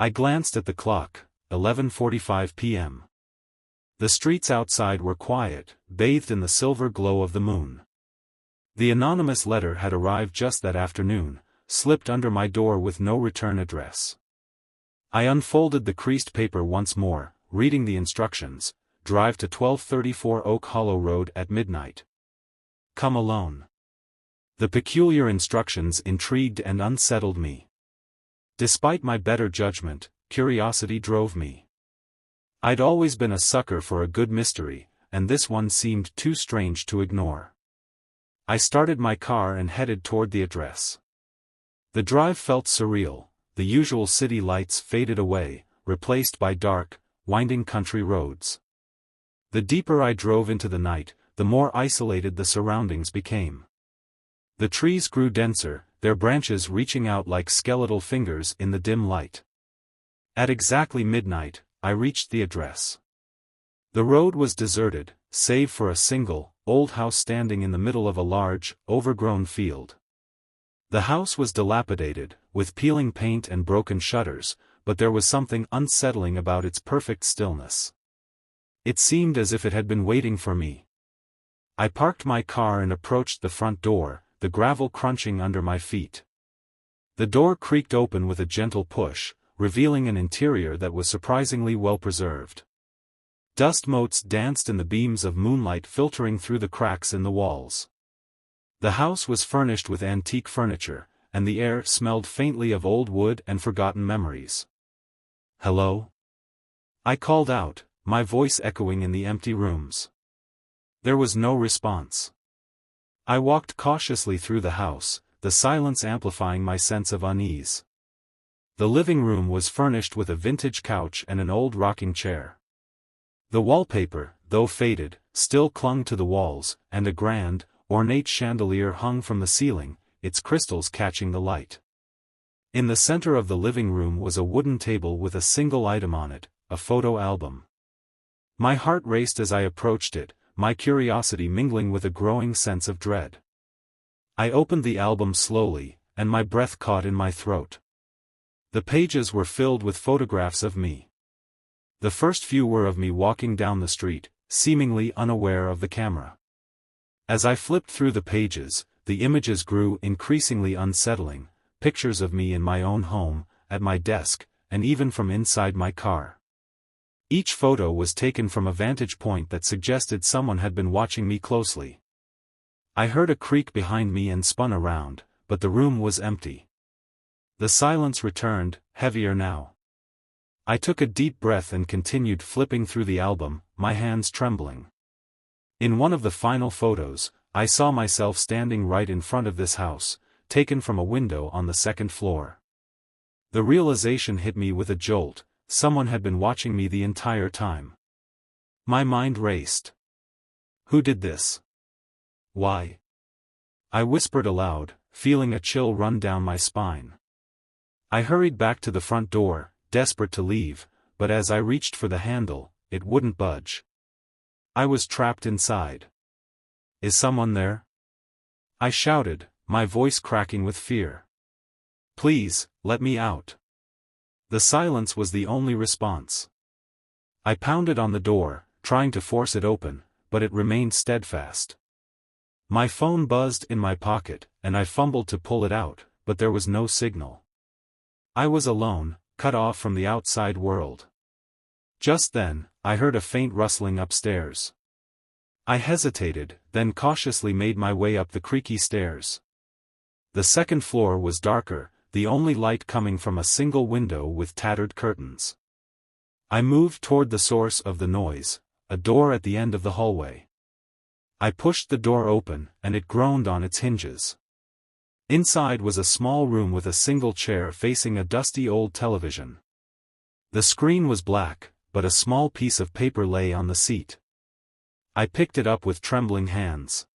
I glanced at the clock, 11:45 p.m. The streets outside were quiet, bathed in the silver glow of the moon. The anonymous letter had arrived just that afternoon, slipped under my door with no return address. I unfolded the creased paper once more, reading the instructions: drive to 1234 Oak Hollow Road at midnight. Come alone. The peculiar instructions intrigued and unsettled me. Despite my better judgment, curiosity drove me. I'd always been a sucker for a good mystery, and this one seemed too strange to ignore. I started my car and headed toward the address. The drive felt surreal. The usual city lights faded away, replaced by dark, winding country roads. The deeper I drove into the night, the more isolated the surroundings became. The trees grew denser, their branches reaching out like skeletal fingers in the dim light. At exactly midnight, I reached the address. The road was deserted, save for a single, old house standing in the middle of a large, overgrown field. The house was dilapidated, with peeling paint and broken shutters, but there was something unsettling about its perfect stillness. It seemed as if it had been waiting for me. I parked my car and approached the front door, the gravel crunching under my feet. The door creaked open with a gentle push, revealing an interior that was surprisingly well preserved. Dust motes danced in the beams of moonlight filtering through the cracks in the walls. The house was furnished with antique furniture, and the air smelled faintly of old wood and forgotten memories. "Hello?" I called out, my voice echoing in the empty rooms. There was no response. I walked cautiously through the house, the silence amplifying my sense of unease. The living room was furnished with a vintage couch and an old rocking chair. The wallpaper, though faded, still clung to the walls, and a grand, ornate chandelier hung from the ceiling, its crystals catching the light. In the center of the living room was a wooden table with a single item on it, a photo album. My heart raced as I approached it, my curiosity mingling with a growing sense of dread. I opened the album slowly, and my breath caught in my throat. The pages were filled with photographs of me. The first few were of me walking down the street, seemingly unaware of the camera. As I flipped through the pages, the images grew increasingly unsettling, pictures of me in my own home, at my desk, and even from inside my car. Each photo was taken from a vantage point that suggested someone had been watching me closely. I heard a creak behind me and spun around, but the room was empty. The silence returned, heavier now. I took a deep breath and continued flipping through the album, my hands trembling. In one of the final photos, I saw myself standing right in front of this house, taken from a window on the second floor. The realization hit me with a jolt: someone had been watching me the entire time. My mind raced. Who did this? Why? I whispered aloud, feeling a chill run down my spine. I hurried back to the front door, desperate to leave, but as I reached for the handle, it wouldn't budge. I was trapped inside. "Is someone there?" I shouted, my voice cracking with fear. "Please, let me out." The silence was the only response. I pounded on the door, trying to force it open, but it remained steadfast. My phone buzzed in my pocket, and I fumbled to pull it out, but there was no signal. I was alone, cut off from the outside world. Just then, I heard a faint rustling upstairs. I hesitated, then cautiously made my way up the creaky stairs. The second floor was darker, the only light coming from a single window with tattered curtains. I moved toward the source of the noise, a door at the end of the hallway. I pushed the door open, and it groaned on its hinges. Inside was a small room with a single chair facing a dusty old television. The screen was black, but a small piece of paper lay on the seat. I picked it up with trembling hands.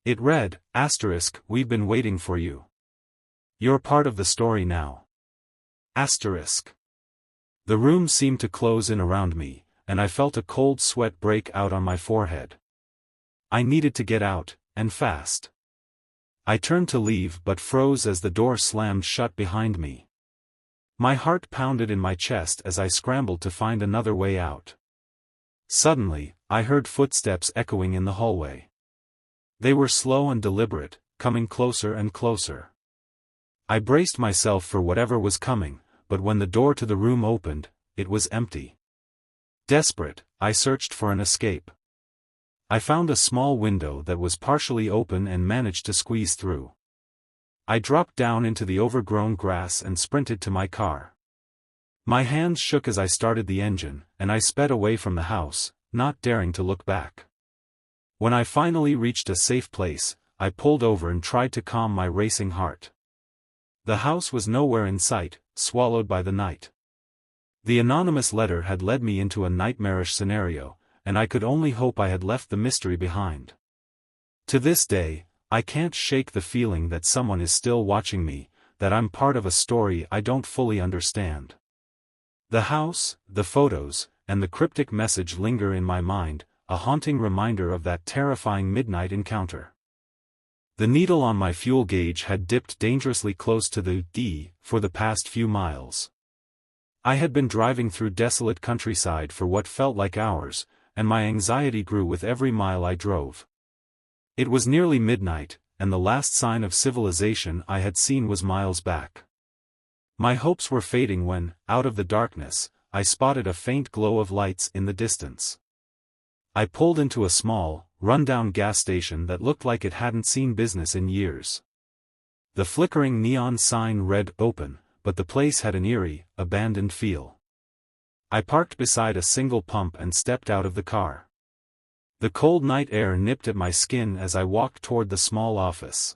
It read, *, we've been waiting for you. You're part of the story now. *. The room seemed to close in around me, and I felt a cold sweat break out on my forehead. I needed to get out, and fast. I turned to leave but froze as the door slammed shut behind me. My heart pounded in my chest as I scrambled to find another way out. Suddenly, I heard footsteps echoing in the hallway. They were slow and deliberate, coming closer and closer. I braced myself for whatever was coming, but when the door to the room opened, it was empty. Desperate, I searched for an escape. I found a small window that was partially open and managed to squeeze through. I dropped down into the overgrown grass and sprinted to my car. My hands shook as I started the engine, and I sped away from the house, not daring to look back. When I finally reached a safe place, I pulled over and tried to calm my racing heart. The house was nowhere in sight, swallowed by the night. The anonymous letter had led me into a nightmarish scenario, and I could only hope I had left the mystery behind. To this day, I can't shake the feeling that someone is still watching me, that I'm part of a story I don't fully understand. The house, the photos, and the cryptic message linger in my mind, a haunting reminder of that terrifying midnight encounter. The needle on my fuel gauge had dipped dangerously close to the D for the past few miles. I had been driving through desolate countryside for what felt like hours, and my anxiety grew with every mile I drove. It was nearly midnight, and the last sign of civilization I had seen was miles back. My hopes were fading when, out of the darkness, I spotted a faint glow of lights in the distance. I pulled into a small, run-down gas station that looked like it hadn't seen business in years. The flickering neon sign read "Open," but the place had an eerie, abandoned feel. I parked beside a single pump and stepped out of the car. The cold night air nipped at my skin as I walked toward the small office.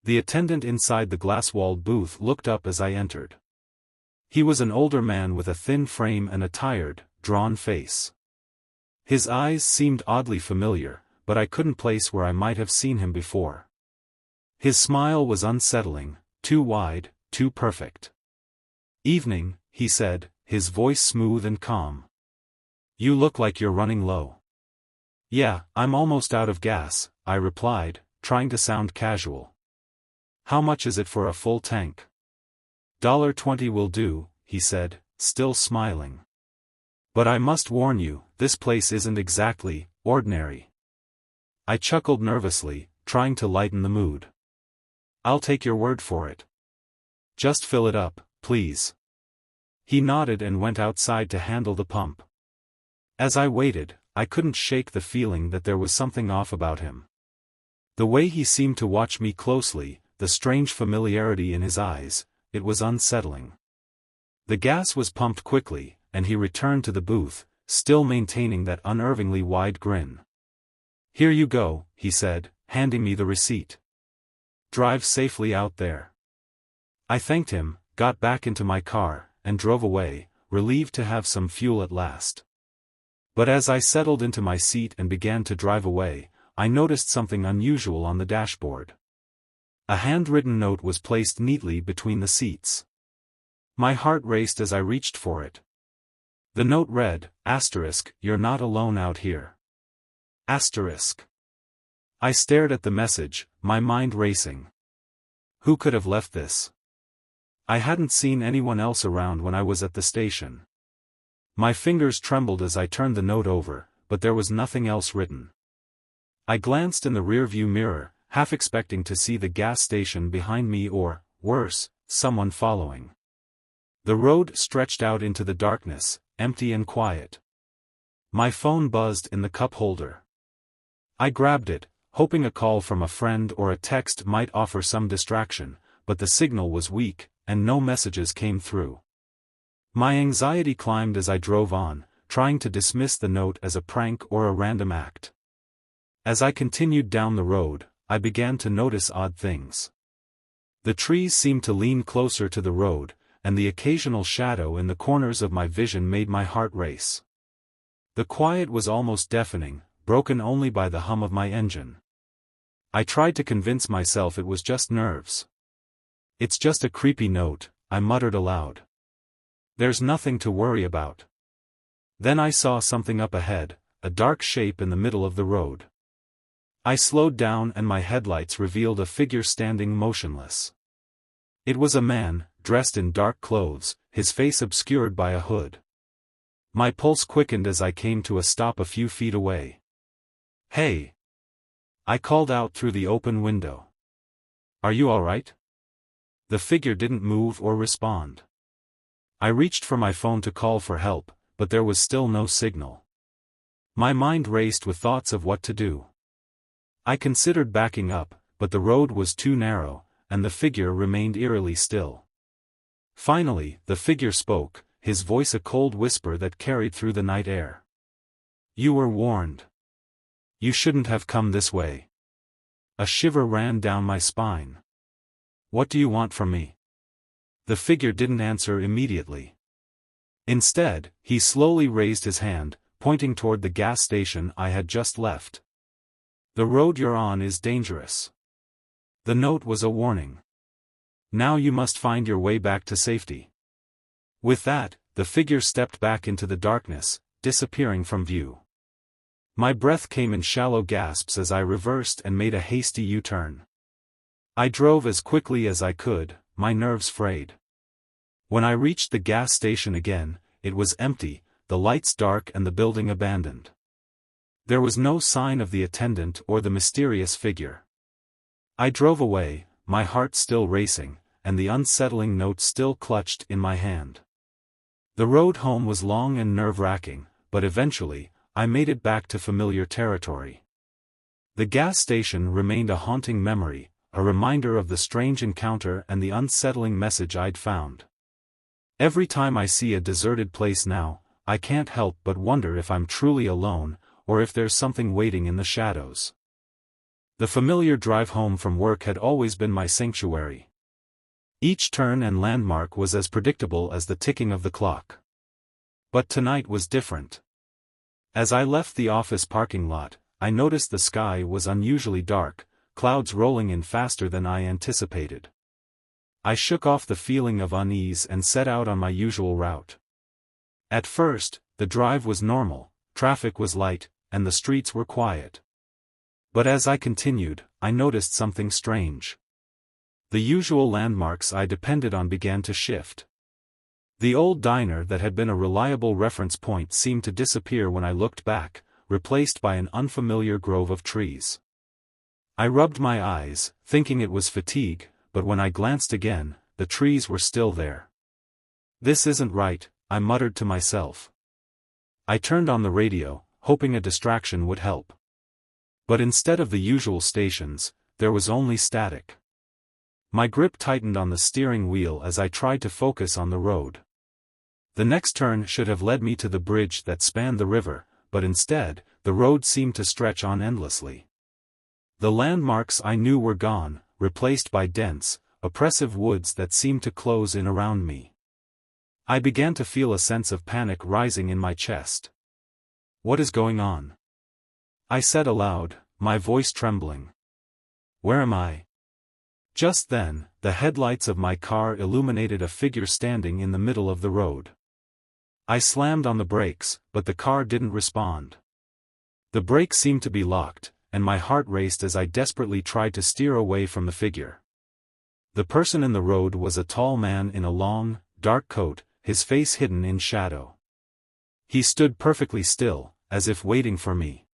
The attendant inside the glass-walled booth looked up as I entered. He was an older man with a thin frame and a tired, drawn face. His eyes seemed oddly familiar, but I couldn't place where I might have seen him before. His smile was unsettling, too wide, too perfect. "Evening," he said, his voice smooth and calm. "You look like you're running low." "Yeah, I'm almost out of gas," I replied, trying to sound casual. "How much is it for a full tank?" $20 will do," he said, still smiling. "But I must warn you, this place isn't exactly ordinary." I chuckled nervously, trying to lighten the mood. "I'll take your word for it. Just fill it up, please." He nodded and went outside to handle the pump. As I waited, I couldn't shake the feeling that there was something off about him. The way he seemed to watch me closely, the strange familiarity in his eyes, it was unsettling. The gas was pumped quickly, and he returned to the booth, still maintaining that unnervingly wide grin. "Here you go," he said, handing me the receipt. "Drive safely out there." I thanked him, got back into my car, and drove away, relieved to have some fuel at last. But as I settled into my seat and began to drive away, I noticed something unusual on the dashboard. A handwritten note was placed neatly between the seats. My heart raced as I reached for it. The note read, "You're not alone out here." I stared at the message, my mind racing. Who could have left this? I hadn't seen anyone else around when I was at the station. My fingers trembled as I turned the note over, but there was nothing else written. I glanced in the rearview mirror, half expecting to see the gas station behind me or, worse, someone following. The road stretched out into the darkness, empty and quiet. My phone buzzed in the cup holder. I grabbed it, hoping a call from a friend or a text might offer some distraction, but the signal was weak, and no messages came through. My anxiety climbed as I drove on, trying to dismiss the note as a prank or a random act. As I continued down the road, I began to notice odd things. The trees seemed to lean closer to the road, and the occasional shadow in the corners of my vision made my heart race. The quiet was almost deafening, broken only by the hum of my engine. I tried to convince myself it was just nerves. "It's just a creepy note," I muttered aloud. "There's nothing to worry about." Then I saw something up ahead, a dark shape in the middle of the road. I slowed down and my headlights revealed a figure standing motionless. It was a man, dressed in dark clothes, his face obscured by a hood. My pulse quickened as I came to a stop a few feet away. "Hey!" I called out through the open window. "Are you all right?" The figure didn't move or respond. I reached for my phone to call for help, but there was still no signal. My mind raced with thoughts of what to do. I considered backing up, but the road was too narrow, and the figure remained eerily still. Finally, the figure spoke, his voice a cold whisper that carried through the night air. "You were warned. You shouldn't have come this way." A shiver ran down my spine. "What do you want from me?" The figure didn't answer immediately. Instead, he slowly raised his hand, pointing toward the gas station I had just left. "The road you're on is dangerous." The note was a warning. "Now you must find your way back to safety." With that, the figure stepped back into the darkness, disappearing from view. My breath came in shallow gasps as I reversed and made a hasty U-turn. I drove as quickly as I could, my nerves frayed. When I reached the gas station again, it was empty, the lights dark and the building abandoned. There was no sign of the attendant or the mysterious figure. I drove away, my heart still racing, and the unsettling note still clutched in my hand. The road home was long and nerve-wracking, but eventually, I made it back to familiar territory. The gas station remained a haunting memory, a reminder of the strange encounter and the unsettling message I'd found. Every time I see a deserted place now, I can't help but wonder if I'm truly alone, or if there's something waiting in the shadows. The familiar drive home from work had always been my sanctuary. Each turn and landmark was as predictable as the ticking of the clock. But tonight was different. As I left the office parking lot, I noticed the sky was unusually dark, clouds rolling in faster than I anticipated. I shook off the feeling of unease and set out on my usual route. At first, the drive was normal, traffic was light, and the streets were quiet. But as I continued, I noticed something strange. The usual landmarks I depended on began to shift. The old diner that had been a reliable reference point seemed to disappear when I looked back, replaced by an unfamiliar grove of trees. I rubbed my eyes, thinking it was fatigue, but when I glanced again, the trees were still there. "This isn't right," I muttered to myself. I turned on the radio, hoping a distraction would help. But instead of the usual stations, there was only static. My grip tightened on the steering wheel as I tried to focus on the road. The next turn should have led me to the bridge that spanned the river, but instead, the road seemed to stretch on endlessly. The landmarks I knew were gone, replaced by dense, oppressive woods that seemed to close in around me. I began to feel a sense of panic rising in my chest. "What is going on?" I said aloud, my voice trembling. "Where am I?" Just then, the headlights of my car illuminated a figure standing in the middle of the road. I slammed on the brakes, but the car didn't respond. The brake seemed to be locked, and my heart raced as I desperately tried to steer away from the figure. The person in the road was a tall man in a long, dark coat, his face hidden in shadow. He stood perfectly still, as if waiting for me.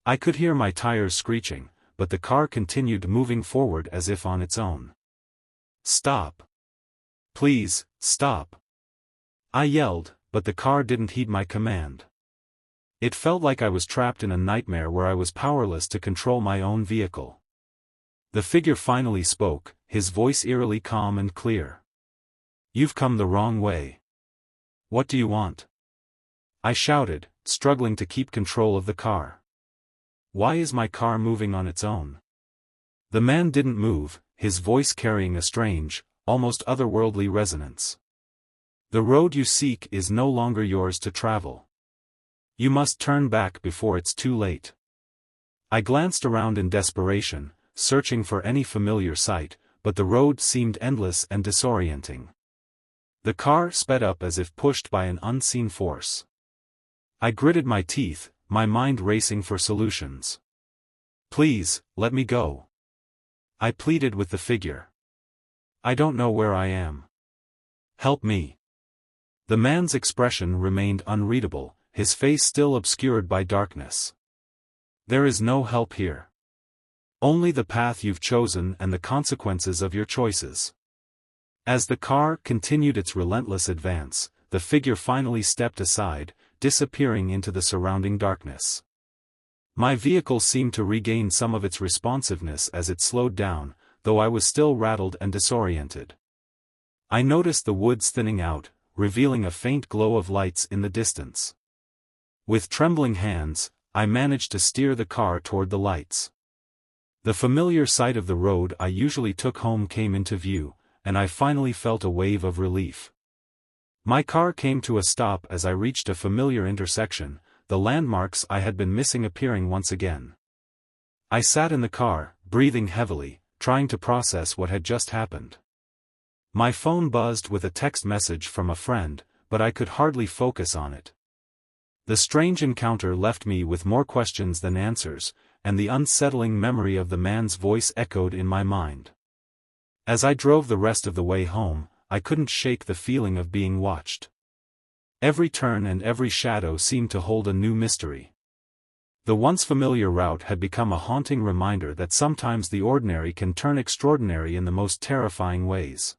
I could hear my tires screeching, but the car continued moving forward as if on its own. "Stop! Please, stop!" I yelled, but the car didn't heed my command. It felt like I was trapped in a nightmare where I was powerless to control my own vehicle. The figure finally spoke, his voice eerily calm and clear. "You've come the wrong way. What do you want?" I shouted, struggling to keep control of the car. "Why is my car moving on its own?" The man didn't move, his voice carrying a strange, almost otherworldly resonance. "The road you seek is no longer yours to travel. You must turn back before it's too late." I glanced around in desperation, searching for any familiar sight, but the road seemed endless and disorienting. The car sped up as if pushed by an unseen force. I gritted my teeth, my mind racing for solutions. "Please, let me go," I pleaded with the figure. "I don't know where I am." Help me." The man's expression remained unreadable, his face still obscured by darkness. "There is no help here. Only the path you've chosen and the consequences of your choices." As the car continued its relentless advance, the figure finally stepped aside, disappearing into the surrounding darkness. My vehicle seemed to regain some of its responsiveness as it slowed down, though I was still rattled and disoriented. I noticed the woods thinning out, revealing a faint glow of lights in the distance. With trembling hands, I managed to steer the car toward the lights. The familiar sight of the road I usually took home came into view, and I finally felt a wave of relief. My car came to a stop as I reached a familiar intersection, the landmarks I had been missing appearing once again. I sat in the car, breathing heavily, trying to process what had just happened. My phone buzzed with a text message from a friend, but I could hardly focus on it. The strange encounter left me with more questions than answers, and the unsettling memory of the man's voice echoed in my mind. As I drove the rest of the way home, I couldn't shake the feeling of being watched. Every turn and every shadow seemed to hold a new mystery. The once familiar route had become a haunting reminder that sometimes the ordinary can turn extraordinary in the most terrifying ways.